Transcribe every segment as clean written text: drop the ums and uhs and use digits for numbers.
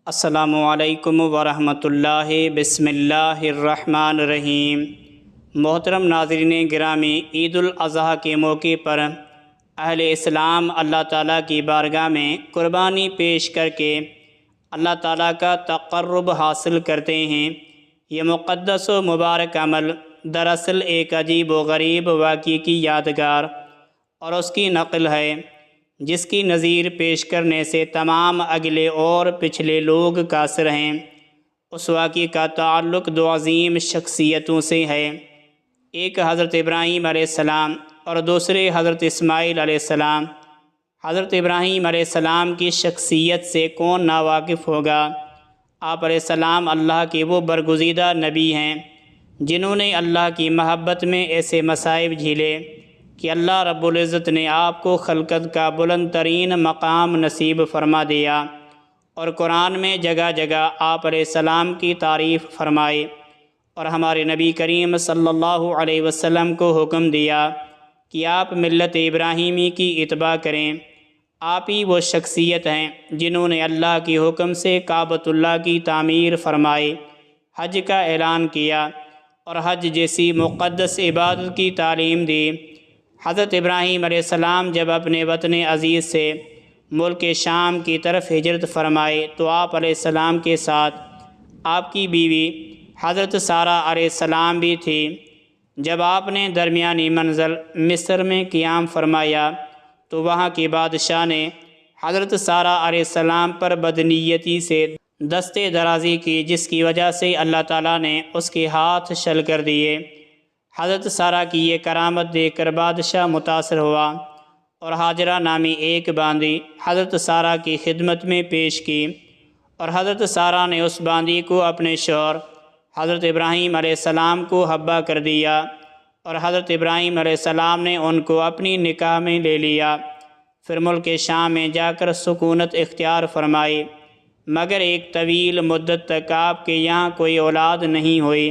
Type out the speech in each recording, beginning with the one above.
السلام علیکم ورحمۃ اللہ۔ بسم اللہ الرحمن الرحیم۔ محترم ناظرین گرامی، عید الاضحیٰ کے موقع پر اہل اسلام اللہ تعالیٰ کی بارگاہ میں قربانی پیش کر کے اللہ تعالیٰ کا تقرب حاصل کرتے ہیں۔ یہ مقدس و مبارک عمل دراصل ایک عجیب و غریب واقعے کی یادگار اور اس کی نقل ہے، جس کی نظیر پیش کرنے سے تمام اگلے اور پچھلے لوگ قاصر ہیں۔ اس واقعے کا تعلق دو عظیم شخصیتوں سے ہے، ایک حضرت ابراہیم علیہ السلام اور دوسرے حضرت اسماعیل علیہ السلام۔ حضرت ابراہیم علیہ السلام کی شخصیت سے کون ناواقف ہوگا؟ آپ علیہ السلام اللہ کے وہ برگزیدہ نبی ہیں جنہوں نے اللہ کی محبت میں ایسے مصائب جھیلے کہ اللہ رب العزت نے آپ کو خلقت کا بلند ترین مقام نصیب فرما دیا، اور قرآن میں جگہ جگہ آپ علیہ السلام کی تعریف فرمائی، اور ہمارے نبی کریم صلی اللہ علیہ وسلم کو حکم دیا کہ آپ ملت ابراہیمی کی اتباع کریں۔ آپ ہی وہ شخصیت ہیں جنہوں نے اللہ کے حکم سے کعبۃ اللہ کی تعمیر فرمائی، حج کا اعلان کیا اور حج جیسی مقدس عبادت کی تعلیم دی۔ حضرت ابراہیم علیہ السلام جب اپنے وطن عزیز سے ملک شام کی طرف ہجرت فرمائے تو آپ علیہ السلام کے ساتھ آپ کی بیوی حضرت سارہ علیہ السلام بھی تھی۔ جب آپ نے درمیانی منزل مصر میں قیام فرمایا تو وہاں کے بادشاہ نے حضرت سارہ علیہ السلام پر بدنیتی سے دستے درازی کی، جس کی وجہ سے اللہ تعالیٰ نے اس کے ہاتھ شل کر دیے۔ حضرت سارہ کی یہ کرامت دیکھ کر بادشاہ متاثر ہوا اور ہاجرہ نامی ایک باندی حضرت سارہ کی خدمت میں پیش کی، اور حضرت سارہ نے اس باندی کو اپنے شوہر حضرت ابراہیم علیہ السلام کو حبہ کر دیا، اور حضرت ابراہیم علیہ السلام نے ان کو اپنی نکاح میں لے لیا۔ پھر ملک شام میں جا کر سکونت اختیار فرمائی، مگر ایک طویل مدت تک آپ کے یہاں کوئی اولاد نہیں ہوئی،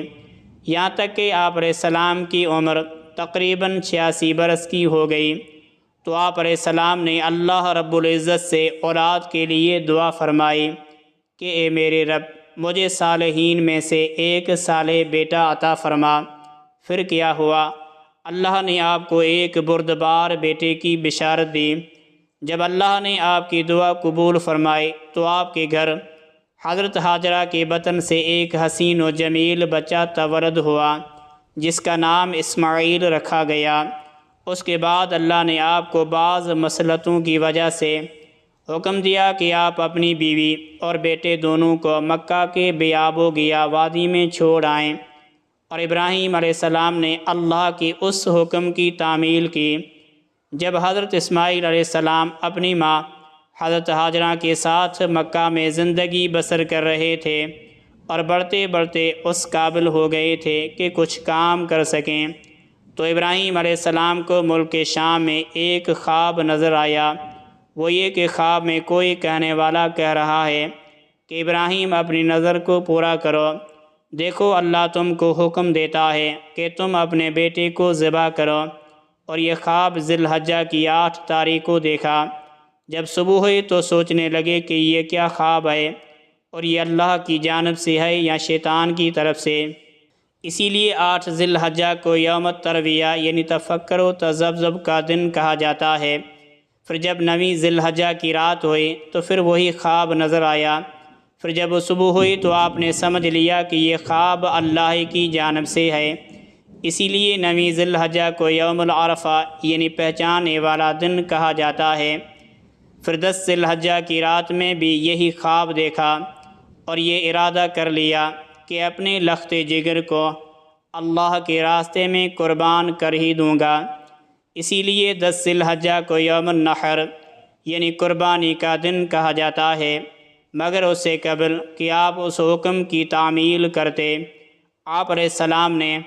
یہاں تک کہ آپ علیہ السلام کی عمر تقریباً 86 برس کی ہو گئی تو آپ علیہ السلام نے اللہ رب العزت سے اولاد کے لیے دعا فرمائی کہ اے میرے رب، مجھے صالحین میں سے ایک صالح بیٹا عطا فرما۔ پھر کیا ہوا؟ اللہ نے آپ کو ایک بردبار بیٹے کی بشارت دی۔ جب اللہ نے آپ کی دعا قبول فرمائی تو آپ کے گھر حضرت ہاجرہ کے بطن سے ایک حسین و جمیل بچہ تولد ہوا، جس کا نام اسماعیل رکھا گیا۔ اس کے بعد اللہ نے آپ کو بعض مصلحتوں کی وجہ سے حکم دیا کہ آپ اپنی بیوی اور بیٹے دونوں کو مکہ کے بیاب و گیا وادی میں چھوڑ آئیں، اور ابراہیم علیہ السلام نے اللہ کے اس حکم کی تعمیل کی۔ جب حضرت اسماعیل علیہ السلام اپنی ماں حضرت ہاجرہ کے ساتھ مکہ میں زندگی بسر کر رہے تھے اور بڑھتے بڑھتے اس قابل ہو گئے تھے کہ کچھ کام کر سکیں، تو ابراہیم علیہ السلام کو ملک شام میں ایک خواب نظر آیا۔ وہ یہ کہ خواب میں کوئی کہنے والا کہہ رہا ہے کہ ابراہیم، اپنی نظر کو پورا کرو، دیکھو اللہ تم کو حکم دیتا ہے کہ تم اپنے بیٹے کو ذبح کرو۔ اور یہ خواب ذی الحجہ کی 8 تاریخ کو دیکھا۔ جب صبح ہوئی تو سوچنے لگے کہ یہ کیا خواب ہے، اور یہ اللہ کی جانب سے ہے یا شیطان کی طرف سے۔ اسی لیے 8 ذی الحجہ کو یوم الترویہ یعنی تفکر و تذبذب کا دن کہا جاتا ہے۔ پھر جب 9 ذی الحجہ کی رات ہوئی تو پھر وہی خواب نظر آیا۔ پھر جب وہ صبح ہوئی تو آپ نے سمجھ لیا کہ یہ خواب اللہ کی جانب سے ہے، اسی لیے 9 ذی الحجہ کو یوم العرفہ یعنی پہچاننے والا دن کہا جاتا ہے۔ پھر 10 ذی الحجہ کی رات میں بھی یہی خواب دیکھا اور یہ ارادہ کر لیا کہ اپنے لخت جگر کو اللہ کے راستے میں قربان کر ہی دوں گا۔ اسی لیے 10 ذی الحجہ کو یوم النحر یعنی قربانی کا دن کہا جاتا ہے، مگر اس سے قبل کہ آپ اس حکم کی تعمیل کرتے، آپ علیہ السلام نے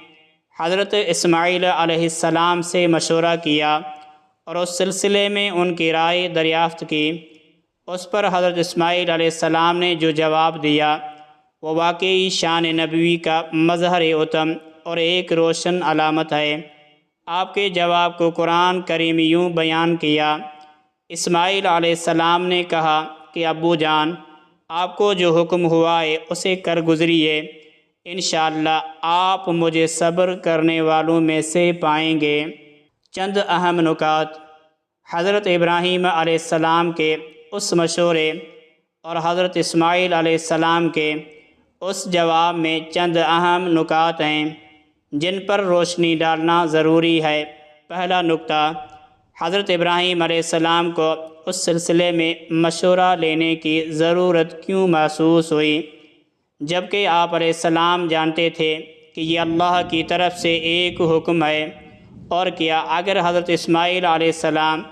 حضرت اسماعیل علیہ السلام سے مشورہ کیا اور اس سلسلے میں ان کی رائے دریافت کی۔ اس پر حضرت اسماعیل علیہ السلام نے جو جواب دیا وہ واقعی شان نبوی کا مظہر اتم اور ایک روشن علامت ہے۔ آپ کے جواب کو قرآن کریم یوں بیان کیا۔ اسماعیل علیہ السلام نے کہا کہ ابو جان، آپ کو جو حکم ہوا ہے اسے کر گزریے، انشاءاللہ آپ مجھے صبر کرنے والوں میں سے پائیں گے۔ چند اہم نکات۔ حضرت ابراہیم علیہ السلام کے اس مشورے اور حضرت اسماعیل علیہ السلام کے اس جواب میں چند اہم نکات ہیں جن پر روشنی ڈالنا ضروری ہے۔ پہلا نکتہ، حضرت ابراہیم علیہ السلام کو اس سلسلے میں مشورہ لینے کی ضرورت کیوں محسوس ہوئی، جبکہ آپ علیہ السلام جانتے تھے کہ یہ اللہ کی طرف سے ایک حکم ہے؟ اور کیا اگر حضرت اسماعیل علیہ السلام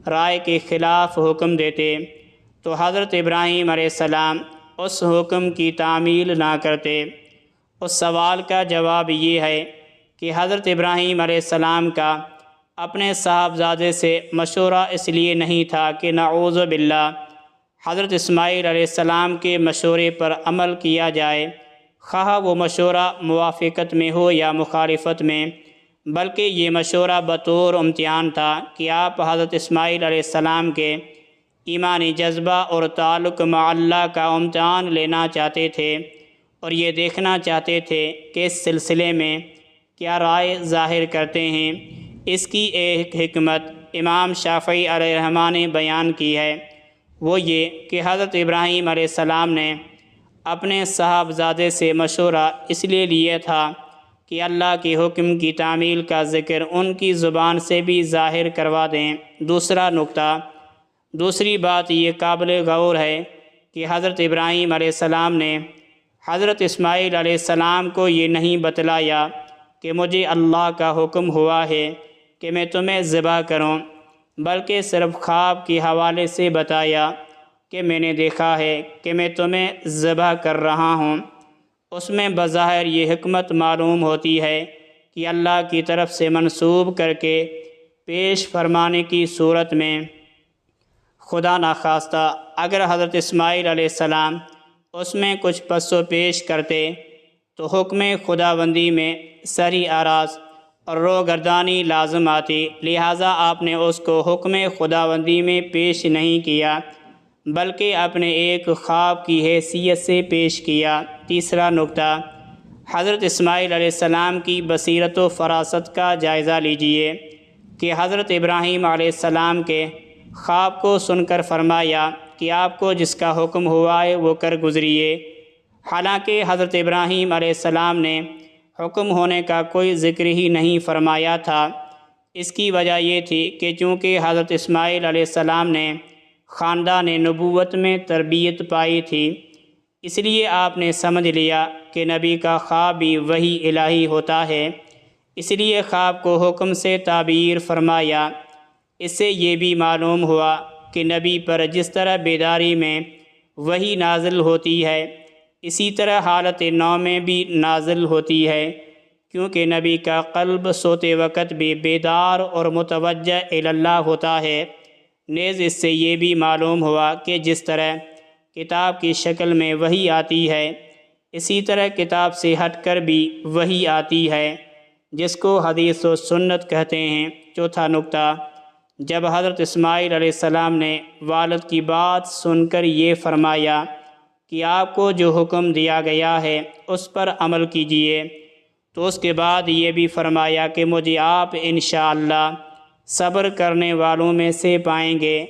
رائے کے خلاف حکم دیتے تو حضرت ابراہیم علیہ السلام اس حکم کی تعمیل نہ کرتے؟ اس سوال کا جواب یہ ہے کہ حضرت ابراہیم علیہ السلام کا اپنے صاحبزادے سے مشورہ اس لیے نہیں تھا کہ نعوذ باللہ حضرت اسماعیل علیہ السلام کے مشورے پر عمل کیا جائے، خواہ وہ مشورہ موافقت میں ہو یا مخالفت میں، بلکہ یہ مشورہ بطور امتحان تھا کہ آپ حضرت اسماعیل علیہ السلام کے ایمانی جذبہ اور تعلق مع اللہ کا امتحان لینا چاہتے تھے، اور یہ دیکھنا چاہتے تھے کہ اس سلسلے میں کیا رائے ظاہر کرتے ہیں۔ اس کی ایک حکمت امام شافعی علیہ الرحمہ نے بیان کی ہے، وہ یہ کہ حضرت ابراہیم علیہ السلام نے اپنے صاحبزادے سے مشورہ اس لیے لیا تھا کہ اللہ کے حکم کی تعمیل کا ذکر ان کی زبان سے بھی ظاہر کروا دیں۔ دوسرا نکتہ، دوسری بات یہ قابل غور ہے کہ حضرت ابراہیم علیہ السلام نے حضرت اسماعیل علیہ السلام کو یہ نہیں بتلایا کہ مجھے اللہ کا حکم ہوا ہے کہ میں تمہیں ذبح کروں، بلکہ صرف خواب کے حوالے سے بتایا کہ میں نے دیکھا ہے کہ میں تمہیں ذبح کر رہا ہوں۔ اس میں بظاہر یہ حکمت معلوم ہوتی ہے کہ اللہ کی طرف سے منسوب کر کے پیش فرمانے کی صورت میں خدا نخواستہ اگر حضرت اسماعیل علیہ السلام اس میں کچھ پس و پیش کرتے تو حکم خداوندی میں سری اعراض اور روگردانی لازم آتی، لہٰذا آپ نے اس کو حکم خداوندی میں پیش نہیں کیا بلکہ اپنے ایک خواب کی حیثیت سے پیش کیا۔ تیسرا نکتہ، حضرت اسماعیل علیہ السلام کی بصیرت و فراست کا جائزہ لیجئے کہ حضرت ابراہیم علیہ السلام کے خواب کو سن کر فرمایا کہ آپ کو جس کا حکم ہوا ہے وہ کر گزریے، حالانکہ حضرت ابراہیم علیہ السلام نے حکم ہونے کا کوئی ذکر ہی نہیں فرمایا تھا۔ اس کی وجہ یہ تھی کہ چونکہ حضرت اسماعیل علیہ السلام نے خاندان نبوت میں تربیت پائی تھی، اس لیے آپ نے سمجھ لیا کہ نبی کا خواب بھی وحی الہی ہوتا ہے، اس لیے خواب کو حکم سے تعبیر فرمایا۔ اس سے یہ بھی معلوم ہوا کہ نبی پر جس طرح بیداری میں وحی نازل ہوتی ہے اسی طرح حالت نوم میں بھی نازل ہوتی ہے، کیونکہ نبی کا قلب سوتے وقت بھی بیدار اور متوجہ اللہ ہوتا ہے۔ نیز اس سے یہ بھی معلوم ہوا کہ جس طرح کتاب کی شکل میں وحی آتی ہے اسی طرح کتاب سے ہٹ کر بھی وحی آتی ہے، جس کو حدیث و سنت کہتے ہیں۔ چوتھا نکتہ، جب حضرت اسماعیل علیہ السلام نے والد کی بات سن کر یہ فرمایا کہ آپ کو جو حکم دیا گیا ہے اس پر عمل کیجیے، تو اس کے بعد یہ بھی فرمایا کہ مجھے آپ انشاءاللہ صبر کرنے والوں میں سے پائیں گے۔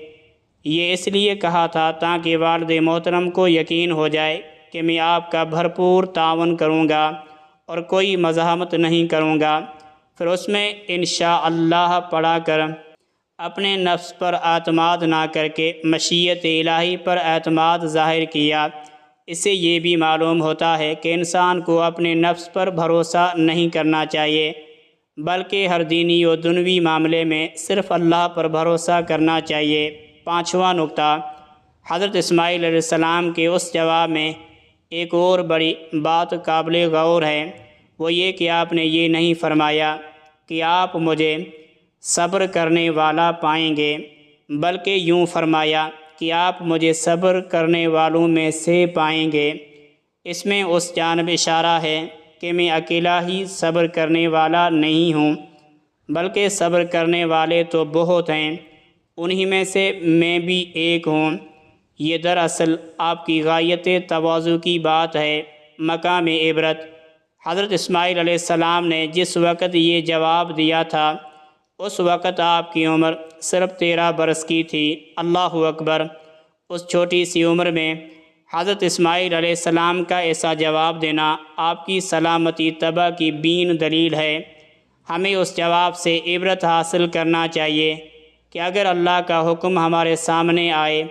یہ اس لیے کہا تھا تاکہ والد محترم کو یقین ہو جائے کہ میں آپ کا بھرپور تعاون کروں گا اور کوئی مزاحمت نہیں کروں گا۔ پھر اس میں انشاءاللہ پڑھا کر اپنے نفس پر اعتماد نہ کر کے مشیت الہی پر اعتماد ظاہر کیا۔ اس سے یہ بھی معلوم ہوتا ہے کہ انسان کو اپنے نفس پر بھروسہ نہیں کرنا چاہیے بلکہ ہر دینی و دنیوی معاملے میں صرف اللہ پر بھروسہ کرنا چاہیے۔ پانچواں نکتہ، حضرت اسماعیل علیہ السلام کے اس جواب میں ایک اور بڑی بات قابل غور ہے، وہ یہ کہ آپ نے یہ نہیں فرمایا کہ آپ مجھے صبر کرنے والا پائیں گے، بلکہ یوں فرمایا کہ آپ مجھے صبر کرنے والوں میں سے پائیں گے۔ اس میں اس جانب اشارہ ہے کہ میں اکیلا ہی صبر کرنے والا نہیں ہوں بلکہ صبر کرنے والے تو بہت ہیں، انہی میں سے میں بھی ایک ہوں۔ یہ دراصل آپ کی غایت تواضع کی بات ہے۔ مقام عبرت، حضرت اسماعیل علیہ السلام نے جس وقت یہ جواب دیا تھا اس وقت آپ کی عمر صرف 13 برس کی تھی۔ اللہ اکبر! اس چھوٹی سی عمر میں حضرت اسماعیل علیہ السلام کا ایسا جواب دینا آپ کی سلامتی طبع کی بین دلیل ہے۔ ہمیں اس جواب سے عبرت حاصل کرنا چاہیے کہ اگر اللہ کا حکم ہمارے سامنے آئے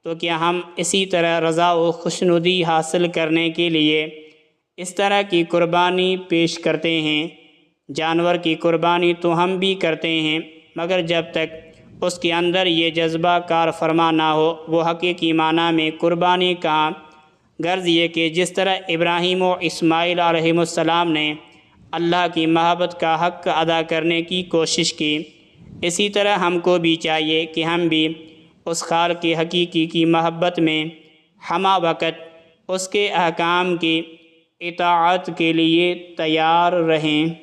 تو کیا ہم اسی طرح رضا و خوشنودی حاصل کرنے کے لیے اس طرح کی قربانی پیش کرتے ہیں؟ جانور کی قربانی تو ہم بھی کرتے ہیں، مگر جب تک اس کے اندر یہ جذبہ کار فرما نہ ہو وہ حقیقی معنی میں قربانی کہاں۔ غرض یہ کہ جس طرح ابراہیم و اسماعیل علیہ السلام نے اللہ کی محبت کا حق ادا کرنے کی کوشش کی، اسی طرح ہم کو بھی چاہیے کہ ہم بھی اس خالق حقیقی کی محبت میں ہمہ وقت اس کے احکام کی اطاعت کے لیے تیار رہیں۔